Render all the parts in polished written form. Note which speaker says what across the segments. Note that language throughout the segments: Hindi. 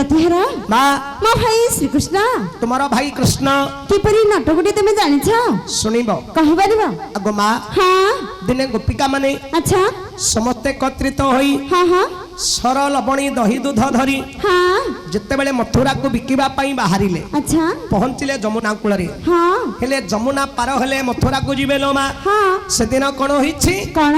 Speaker 1: प्रतिहार
Speaker 2: माँ
Speaker 1: मो भाई श्री कृष्ण
Speaker 2: तुम्हारा भाई कृष्ण
Speaker 1: किपरि नाटकटी तुम जानिछ
Speaker 2: सुनिब
Speaker 1: कहि परिबो
Speaker 2: अगो माँ
Speaker 1: हाँ
Speaker 2: दिने गोपिका माने
Speaker 1: अच्छा
Speaker 2: समस्ते एकत्रित होई
Speaker 1: हाँ हाँ
Speaker 2: सर लबणी दही दूध धरी
Speaker 1: हाँ
Speaker 2: जिते बेले मथुरा को बिकिबा पई बाहरिले
Speaker 1: अच्छा
Speaker 2: पहुंचिले जमुना कूଳରେ
Speaker 1: हाँ
Speaker 2: हेले जमुना पार हेले मथुरा को जिबे लो माँ
Speaker 1: हाँ
Speaker 2: से दिन कोन होइछि
Speaker 1: कौन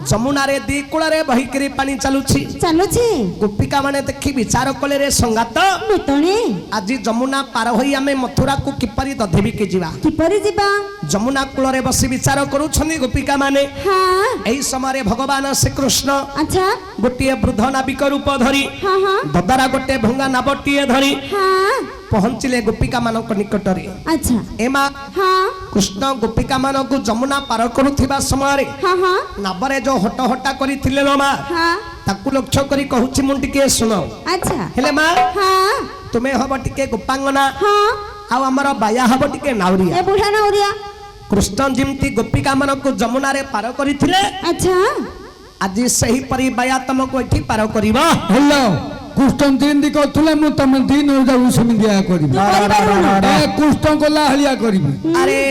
Speaker 2: जमुना रे दी कूଳରେ बहिकरी पानी चालुछि
Speaker 1: चलुछि
Speaker 2: गोपिका माने देखि विचार कले रे संगात
Speaker 1: मितणे
Speaker 2: आज जमुना पार होई आमे मथुरा को किपरि दधेबी के जिबा
Speaker 1: किपरि जिबा
Speaker 2: जमुना कूଳରେ बसी विचार करूछनी गोपिका माने
Speaker 1: हाँ
Speaker 2: एही समय भगवान श्री कृष्ण
Speaker 1: अच्छा
Speaker 2: गोटे वृद्ध नाविक रूप धरी
Speaker 1: हाँ हाँ
Speaker 2: ददारा गोटे भंगा नावटीए धरी
Speaker 1: हाँ
Speaker 2: पहुंचिले गोपिका मानक निकटरे
Speaker 1: अच्छा
Speaker 2: एमा
Speaker 1: हाँ
Speaker 2: कृष्ण गोपिका मानक जमुना पार करुथिबा समय
Speaker 1: हाँ हाँ
Speaker 2: नावरे जो हट हटा करिथिले लो मा
Speaker 1: हाँ
Speaker 2: ताकू लक्ष्य करी कहूछि मुं टिके सुनो
Speaker 1: अच्छा
Speaker 2: हेले मा
Speaker 1: हाँ
Speaker 2: तुमे हब टिके गोपांगना
Speaker 1: हाँ
Speaker 2: आ हमर बाया हब टिके नाउरिया
Speaker 1: ए बुढ़ा नौरिया
Speaker 2: कृष्ण जिमती गोपिका मानक जमुना रे पार करिथिले
Speaker 1: अच्छा
Speaker 2: आज सही परी बाया तुमको एठी पार करिबो
Speaker 3: हेलो कृष्ण दिन कहते मु तुम दिन सेमिया करी कृष्ण गला हलिया करी
Speaker 2: अरे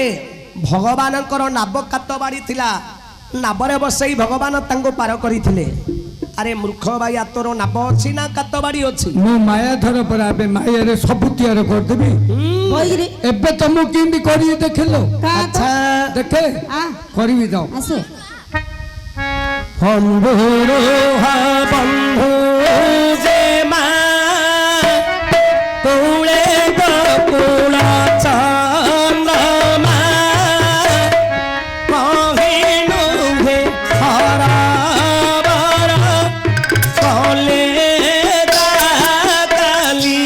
Speaker 2: भगवान नाव कात बाड़ी थिला नावरे बसई भगवान तांको पार करिथिले अरे मूर्ख भाई तोर नाव अछि ना कात बाड़ी अछि
Speaker 3: मो माया धर पर आबे माया रे सब तैयार कर देबी
Speaker 1: बोइरे
Speaker 3: एबे तुम किंदी करी देखलो
Speaker 2: अच्छा
Speaker 3: देखे
Speaker 1: आ
Speaker 3: करबी जाओ
Speaker 1: आसे
Speaker 2: बंधु हा बंधु जे मा कौळे गोकुळ चंद्रमा कहिनु हे हराबर कले दाताली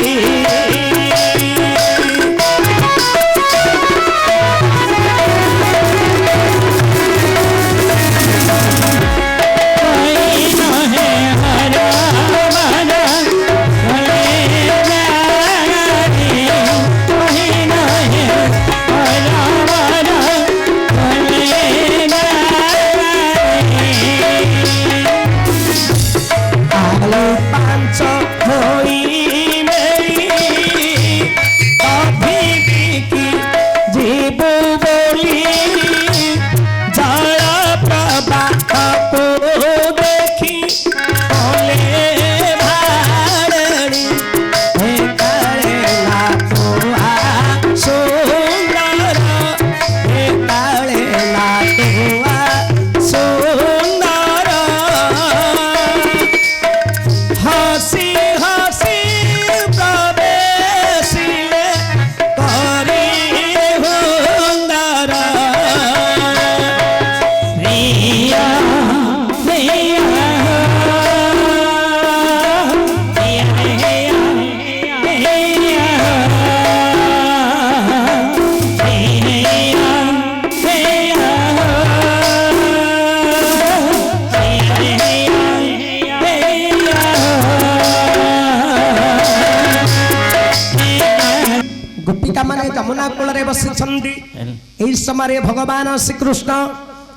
Speaker 2: समय भगवान श्रीकृष्ण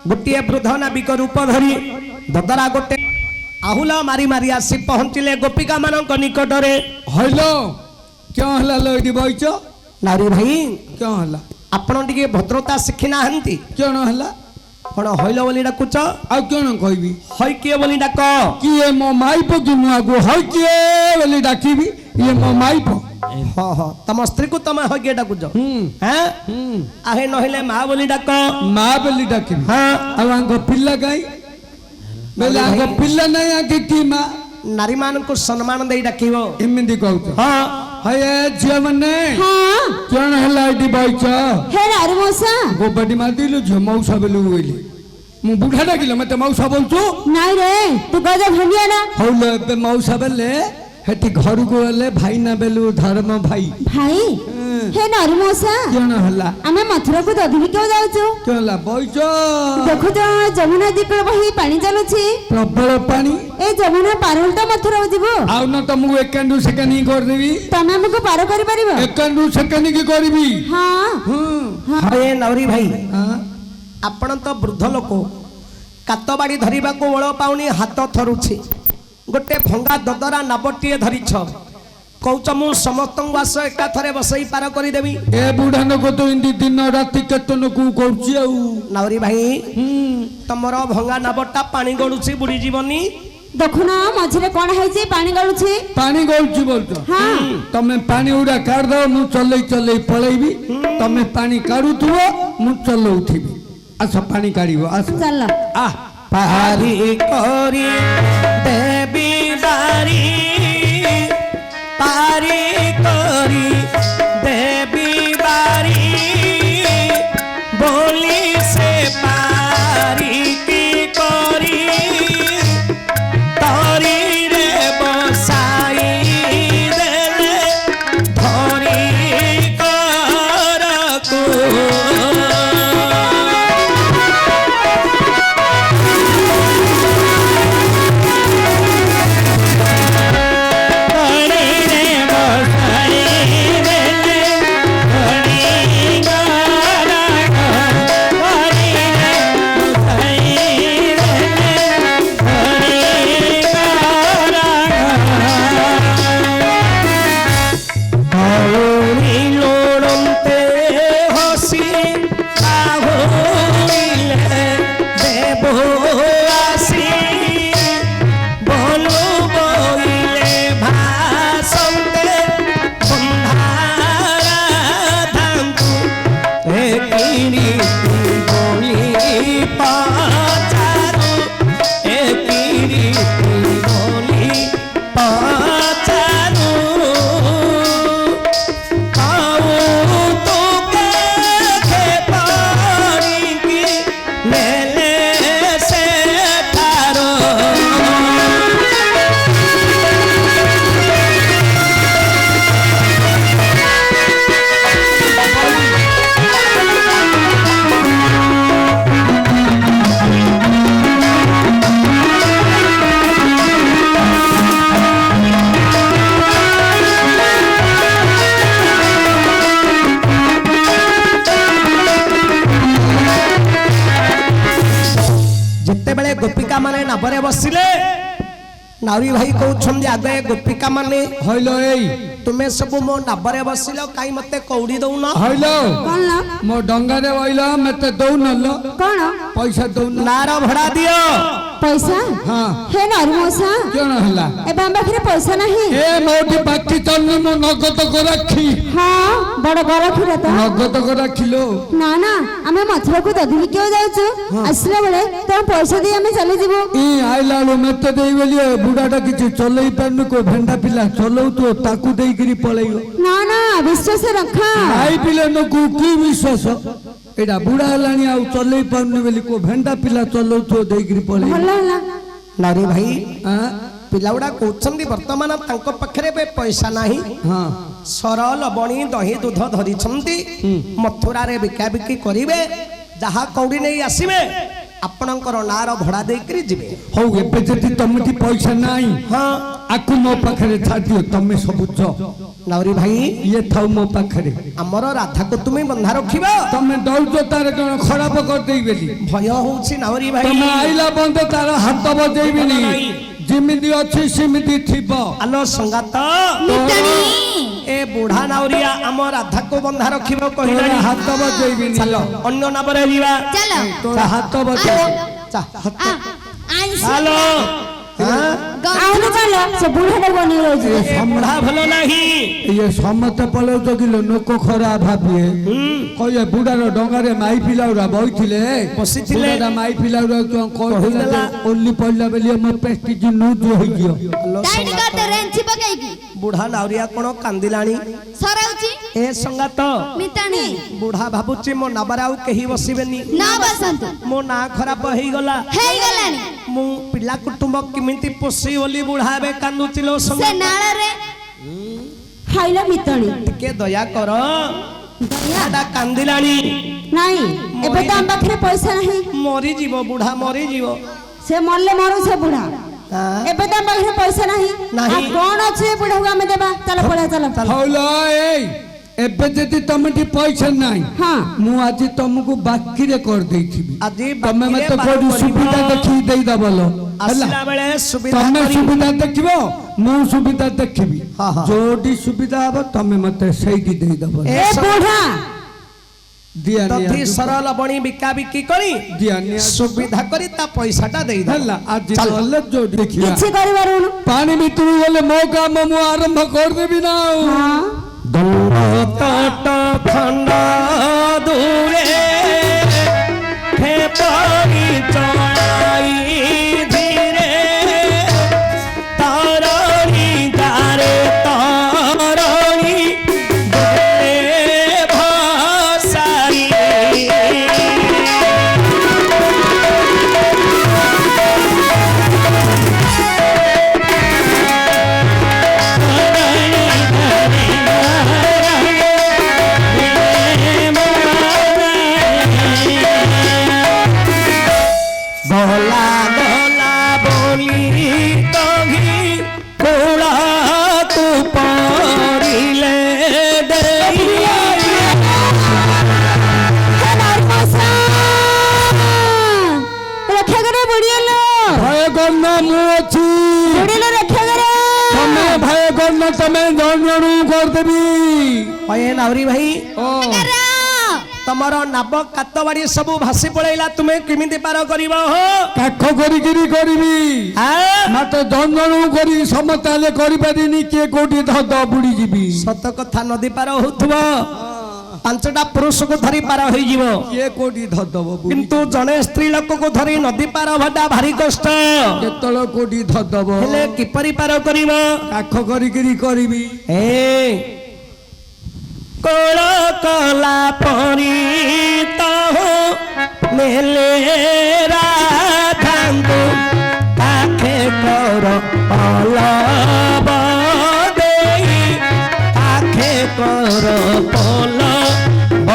Speaker 2: गोटे वृद्ध नाविक रूप धरी ददरा गोटे आहुल मारी मारी आसी पहुंचिले गोपिका मानक निकटरे
Speaker 3: हेलो क्यों हला लइडी बइच
Speaker 2: नारी भाई
Speaker 3: क्यों हला
Speaker 2: आपण टिके भद्रता शिखि नाहंती
Speaker 3: क्यों हला
Speaker 2: कोन हइलो बोली डाकुच
Speaker 3: आ क्यों कहबी
Speaker 2: हई के बोली डाक
Speaker 3: किए मो माइप जुनु आगु हई के बोली डाकिबी ये मो माइप
Speaker 2: हाँ हाँ तम स्त्री को तम हगे डाकुज हैं आहे नहिले मां बोली डाक
Speaker 3: मां बोली डाकिबी
Speaker 2: हाँ
Speaker 3: अब आंगो पिल्ला गाई बेले आंगो पिल्ला नहीं आके की मां
Speaker 2: नारी मान को सम्मान दे डाकिबो
Speaker 3: एमिंदी कहतो
Speaker 2: हाँ
Speaker 3: हय झिया मने
Speaker 1: हाँ
Speaker 3: क्यों हला इडी बइच
Speaker 1: हे रारू मौसा
Speaker 3: गोबडी मार दिलु झिया मौसा बेलु होइले मु बुढ़ा डाकिलो मते मौसा बोलछु
Speaker 1: नहीं रे तू गजा भनिया ना
Speaker 3: हौले बे मौसा बेले हेटी घर को गले भाई ना बेलु धर्म भाई
Speaker 1: भाई हे नारू मौसा
Speaker 3: क्यों हला
Speaker 1: आमे मथुरा को दधि क्यों जाउछु
Speaker 3: क्यों हला बइच
Speaker 1: देखो तो जमुना दीपर बही पानी चलुछि
Speaker 3: प्रबल पानी
Speaker 1: ए जमुना पार होता मथुरा जीवो
Speaker 3: आउ न तुमको एकांडू सेकेंड ही कर देबी
Speaker 1: तमे हमको पार करि परिबो
Speaker 3: एकांडू सेकेंड की करबी
Speaker 1: हां
Speaker 2: हए नवरी भाई
Speaker 3: हां
Speaker 2: आपण तो वृद्ध लोक कातबाड़ी धरिबा को बळ पाउनी हाथ थरुछि गोटे भंगा ददरा नाबटीए धरिछ କହୁଛ ମୁଁ ସମସ୍ତଙ୍କୁ ଆସ ଏକାଥରେ ବସେଇ ପାର କରିଦେବି।
Speaker 3: ଏ ବୁଢା ଲୋକ ତ ଏମିତି ଦିନ ରାତି କେତନକୁ କରୁଛି ଆଉ।
Speaker 2: ନାଉରୀ ଭାଇ ତମର ଭଙ୍ଗା ନାବଟା ପାଣି ଗଡୁଛି ବୁଡି ଯିବନି?
Speaker 1: ଦେଖୁନ ମଝିରେ କଣ ହେଇଛି ପାଣି ଗଳୁଛି।
Speaker 3: ପାଣି ଗଳୁଛି ବୋଲଛ?
Speaker 1: ହଁ
Speaker 3: ତମେ ପାଣି ଗୁଡା କାଢିଦବ, ମୁଁ ଚଲେଇ ଚଲେଇ ପଳେଇବି। ତମେ ପାଣି କାଢୁଥିବ, ମୁଁ ଚଲଉଥିବି। ଆସ ପାଣି କାଢିବ, ଆସ।
Speaker 1: ଚାଲ।
Speaker 2: ପାରି କରି ଦେବି ବାରି, ପାରି କରି ଦେବି ବାରି, ବୋଲି ସେ ପାରି କି କରି ତରିରେ ବସାଇ ଦେଲେ ଧରି କରକୁ। ଯେତେବେଳେ ଗୋପିକା ମାନେ ନାବରେ ବସିଲେ, ନାଉରୀ ଭାଇ କହୁଛନ୍ତି ଆଗେ ଗୋପିକା ମାନେ
Speaker 3: ହଇଲ ଏଇ
Speaker 2: ତୁମେ ସବୁ ମୋ ନାବରେ ବସିଲ, କାଇଁ ମତେ କଉଡ଼ି ଦଉନ?
Speaker 3: ହଇଲ
Speaker 1: କଣ
Speaker 3: ମୋ ଡଙ୍ଗାରେ ବଇଲ, ମତେ ଦଉନଲ
Speaker 1: କଣ
Speaker 3: ପଇସା ଦଉନ?
Speaker 2: ନାର ଭଡ଼ା ଦିଅ।
Speaker 1: ପଇସା?
Speaker 3: ହଁ।
Speaker 1: ହେ ନରମୋଷା,
Speaker 3: କଣ ହେଲା?
Speaker 1: ଏବେ ଆମ ପାଖରେ ପଇସା ନାହିଁ।
Speaker 3: ଏ ମୋଠି ବାକି ଚାଲୁନି, ମୁଁ ନଗଦ ରାଖି।
Speaker 1: ହଁ ବଡ ଗରଖିର ତ।
Speaker 3: ନଗଦ ରାଖିଲୋ।
Speaker 1: ନା ନା ଆମେ ମଥୁରାକୁ ଦଧି ବିକିବାକୁ ଯାଉଛୁ, ଆସିଲା ବେଳେ ତମ ପଇସା ଦେଇ ଆମେ ଚାଲିଯିବୁ।
Speaker 3: ଇ ଆଇଲା ବେଳୁ ମତେ ଦେଇ ବୋଲି ବୁଢାଟା କିଛି ଚଲେଇ ପାରୁନି, କୋ ଭେଣ୍ଡା ପିଲା ଚଲଉଥିବ ତାକୁ ଦେଇକିରି ପଳେଇବ।
Speaker 1: ନା ନା ବିଶ୍ୱାସ ରଖ।
Speaker 3: ଆଇ ପିଲାଙ୍କୁ କି ବିଶ୍ୱାସ? ଏଇଟା ବୁଢା ହେଲାଣି ଆଉ ଚଲେଇ ପାରୁନି ବୋଲି କୋ ଭେଣ୍ଡା ପିଲା ଚଲଉଥିବ ଦେଇକିରି ପଳେଇବ।
Speaker 1: ଭଲ ହେଲା।
Speaker 2: ନାରୀ ଭାଇ
Speaker 3: ଆଁ?
Speaker 2: ପିଲା ଗୁଡା କହୁଛନ୍ତି ବର୍ତ୍ତମାନ ତାଙ୍କ ପାଖରେ ଏବେ ପଇସା ନାହିଁ।
Speaker 3: ହଁ।
Speaker 2: ସର ଲବଣୀ ଦହି ଦୁଧ ଧରିଛନ୍ତି, ମଥୁରାରେ ବିକାବିକି କରିବେ, ଯାହା କଉଡ଼ି ନେଇ ଆସିବେ ଆପଣଙ୍କର ନାଁର ଭଡ଼ା ଦେଇକିରି ଯିବେ।
Speaker 3: ହଉ ଏବେ ଯଦି ତମଠି ପଇସା ନାହିଁ,
Speaker 2: ହଁ
Speaker 3: ଆକୁ ମୋ ପାଖରେ ଛାଡିଦିଅ, ତମେ ସବୁ ଚ।
Speaker 2: ନାଉରୀ ଭାଇ
Speaker 3: ଇଏ ଥାଉ ମୋ ପାଖରେ।
Speaker 2: ଆମର ରାଧାକୁ ତୁମେ ବନ୍ଧା ରଖିବ।
Speaker 3: ତମେ ଦଉଛ ତାର କଣ ଖରାପ କରିଦେଇ ବୋଲି?
Speaker 2: ଭୟ ହଉଛି ନାଉରୀ ଭାଇ।
Speaker 3: ତମେ ଆଇଲା ବନ୍ଦ ତାର ହାତ ବଜେଇବିନି, ଯେମିତି ଅଛି ସେମିତି ଥିବ।
Speaker 2: ଆଲୋ ସଙ୍ଗାତ, ଏ ବୁଢା ନାଉରିଆ ଆମ ରାଧାକୁ ବନ୍ଧା ରଖିବ କହିଲେ
Speaker 3: ତୋର ହାତ ବଜେଇବିନି।
Speaker 2: ଚାଲ ଅନ୍ୟ ନାବରେ ଯିବା।
Speaker 1: ଚାଲ।
Speaker 3: ତୋର ହାତ ବଜେଇ।
Speaker 2: ଚାଲ।
Speaker 1: ଆହୁରି ଚାଲ, ସେ ବୁଢାଟା ବନେଇ ରହୁଛି।
Speaker 2: ବୁଢା ଭଲ ନାହିଁ।
Speaker 3: ଇଏ ସମସ୍ତେ ପଳଉଛ କିଲୋ, ଲୋକ ଖରା ଭାବିଏ। କହିଏ ବୁଢାର ଡଙ୍ଗାରେ ମାଇ ପିଲା ଗୁରା ବଇଥିଲେ,
Speaker 2: ବସିଥିଲେ।
Speaker 3: ବୁଢାଟା ମାଇ ପିଲା ଗୁରା କହିଥିଲା ଯେ ଓଲି ପଡିଲା ବୋଲି ମୋ ପ୍ରେଷ୍ଟିଜ ନୁଜ ହେଇଯିବ।
Speaker 2: ବୁଢା ନାଉରିଆ କଣ କାନ୍ଦିଲାଣି? ଏ ସଙ୍ଗାତ, ବୁଢା ଭାବୁଛି ମୋ ନାବରେ ଆଉ କେହି ବସିବେନି, ମୋ ନାଁ ଖରାପ ହେଇଗଲା, ମୁଁ ପିଲା କୁଟୁମ୍ବ କେମିତି ପୋଷି ବୋଲି ବୁଢା ଏବେ କାନ୍ଦୁছিল।
Speaker 1: ଖାଇଲ ମିତଣି,
Speaker 2: ଟିକେ ଦୟା କର, କାନ୍ଦିଲାଣି।
Speaker 1: ନାଇଁ ଏବେ ତ ଆମ ପାଖରେ ପଇସା ନାହିଁ।
Speaker 2: ମରିଯିବ ବୁଢା, ମରିଯିବ।
Speaker 1: ସେ ମଲେ ମରୁ ସେ ବୁଢା, ଏବେ ତ ଆମ ପାଖରେ ପଇସା ନାହିଁ।
Speaker 2: ନାହିଁ।
Speaker 1: କଣ ଅଛି ଏ ବୁଢାକୁ ଆମେ ଦେବା? ଚାଲ ପଳେଇବା, ଚାଲ।
Speaker 3: ହଉଲ ଏଇ एबे जदि तमटी पैसा नाही
Speaker 1: हाँ
Speaker 3: मु आज तुमको बाकी रे कर देथिबी
Speaker 2: आजी
Speaker 3: तमे
Speaker 2: बाकी रे
Speaker 3: मते
Speaker 2: बार
Speaker 3: कोडी
Speaker 2: करिबो।
Speaker 3: सुविधा देखि देई दबलो
Speaker 2: आसला बेले सुविधा
Speaker 3: तमे
Speaker 2: करी
Speaker 3: सुविधा देखिबो मु सुविधा देखिबी
Speaker 2: हाँ, हाँ।
Speaker 3: जोडी सुविधा हबो तमे मते सेही देई दबलो
Speaker 2: ए
Speaker 1: ए बुढ़ा
Speaker 3: दिया
Speaker 2: तथी सरल बणी बिका बिकी करी
Speaker 3: दिया
Speaker 2: सुविधा करी ता पैसाटा देई दे
Speaker 3: हल्ला आज
Speaker 2: चल।
Speaker 3: नले जोडी देखिया
Speaker 1: କିଛି କରିପାରୁନୁ
Speaker 3: पानी भितरु गले मो काम मु आरंभ कर देबी ना
Speaker 1: ହଁ
Speaker 2: तट खंड दूरे फेपरी चलाई धीरे तारणी दारे तारणी दे भासाई भोला भोला बोली तभी कोला तू परिले देइया
Speaker 1: रक्षा करे बुढ़िया
Speaker 3: भय करना मु अछि
Speaker 1: बुढ़िया रक्षा करे
Speaker 3: तमे भय करना तमे जनजणु कर देबी
Speaker 2: ओए नावरी भाई
Speaker 3: ओ
Speaker 2: तमर नाब कातबाड़ी सबू भासी पड़ेला तुमे किमिति पार करिवो हो
Speaker 3: काख करिकिरी करबी
Speaker 2: आ
Speaker 3: माते जनजणु करी समताले करि पारिनी के कोठी धद बुडी जीबी
Speaker 2: सत कथा नदी पार होथबो पांचटा पुरुष को धरी पार होई जीवो
Speaker 3: के कोठी धदब बुडी
Speaker 2: किंतु जने स्त्री लोक को धरी नदी पार हटा भारी कष्ट
Speaker 3: केतळ कोठी धदब
Speaker 2: हेले किपरि पार करिवो
Speaker 3: काख करिकिरी करबी
Speaker 2: ए कोळ कला परी ताहो नेले राधांगु आखे कर पलब देई आखे कर पलब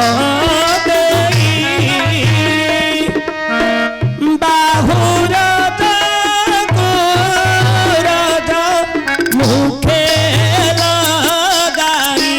Speaker 2: देई बाहुर राजा मुखे लगाई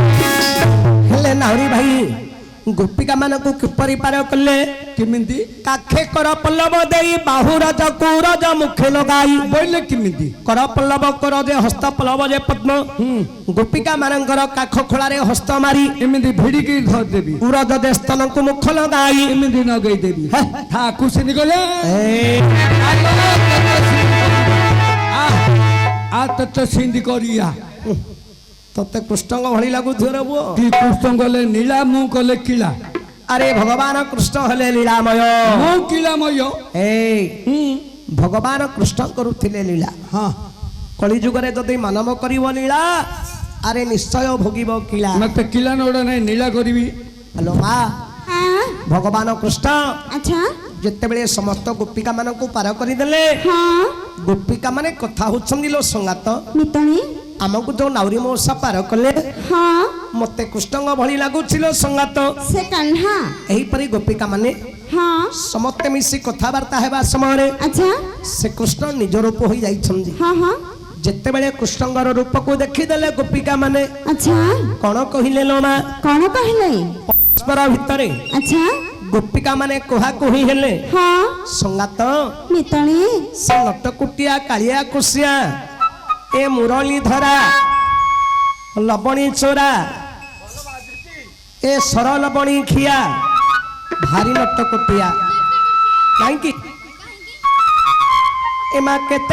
Speaker 2: हेले नाहरी भाई गोपिका मानकु किपरि पार कले
Speaker 3: किमिति
Speaker 2: काखे कर पल्लव देई बाहुरज कुरज मुखे लगाई
Speaker 3: बोले किमिति
Speaker 2: कर पल्लव कर जे हस्त पल्लव जे पद्म गोपिका मानकर काख खोलारे हस्त मारी
Speaker 3: एमिति भिडिकी धर देबी
Speaker 2: कुरज दे स्तनकु मुख लगाई
Speaker 3: एमिति नगई देबी था कुसिनी गले
Speaker 2: ए
Speaker 3: आ तत सिंधी करिया
Speaker 2: तते कृष्णଙ୍କ ଭଳି ଲାଗୁଥିବ रे बुओ
Speaker 3: कि कृष्ण गले नीला मु गले किला
Speaker 2: अरे भगवान कृष्ण हेले लीलामय
Speaker 3: मु किलामय
Speaker 2: ए भगवान कृष्ण करुथिले लीला
Speaker 3: हां
Speaker 2: कली जुगरे जदि मानव करिवो लीला अरे निश्चय भोगिबो किला
Speaker 3: मते किला नोडा नै नीला करबी
Speaker 2: हेलो मां
Speaker 1: हाँ
Speaker 2: भगवान कृष्ण
Speaker 1: अच्छा
Speaker 2: जेतेबेले समस्त गोपिका मानकु पार करि देले
Speaker 1: हाँ
Speaker 2: गोपिका माने कथा होछंदी लो संगात
Speaker 1: मितणी
Speaker 2: आमको जो नाउरी मौसा पार कले
Speaker 1: हाँ
Speaker 2: मते कृष्णଙ୍କ भଳି ଲାଗୁছিল संगात
Speaker 1: से कान्हा
Speaker 2: एही परी गोपिका माने
Speaker 1: हाँ
Speaker 2: समस्त मिसी कथावार्ता हेबा समय
Speaker 1: अच्छा
Speaker 2: से कृष्ण निज रूप होई जाइछंदी
Speaker 1: हाँ हाँ
Speaker 2: जेतेबेले कृष्णଙ୍କର रूप को देखि देले गोपिका माने
Speaker 1: अच्छा
Speaker 2: कोन कहिले लो मा
Speaker 1: कौन कहले
Speaker 2: परस्पर भितरे
Speaker 1: अच्छा
Speaker 2: गोपिका माने कोहा कोही हेले
Speaker 1: हाँ
Speaker 2: संगात
Speaker 1: मितणी
Speaker 2: से नटकुटिया कालिया कुसिया ए मुरली धरा लबणी चोरा ए सरल बणी खिया भारी नटकुटिया काहे कि एमा केते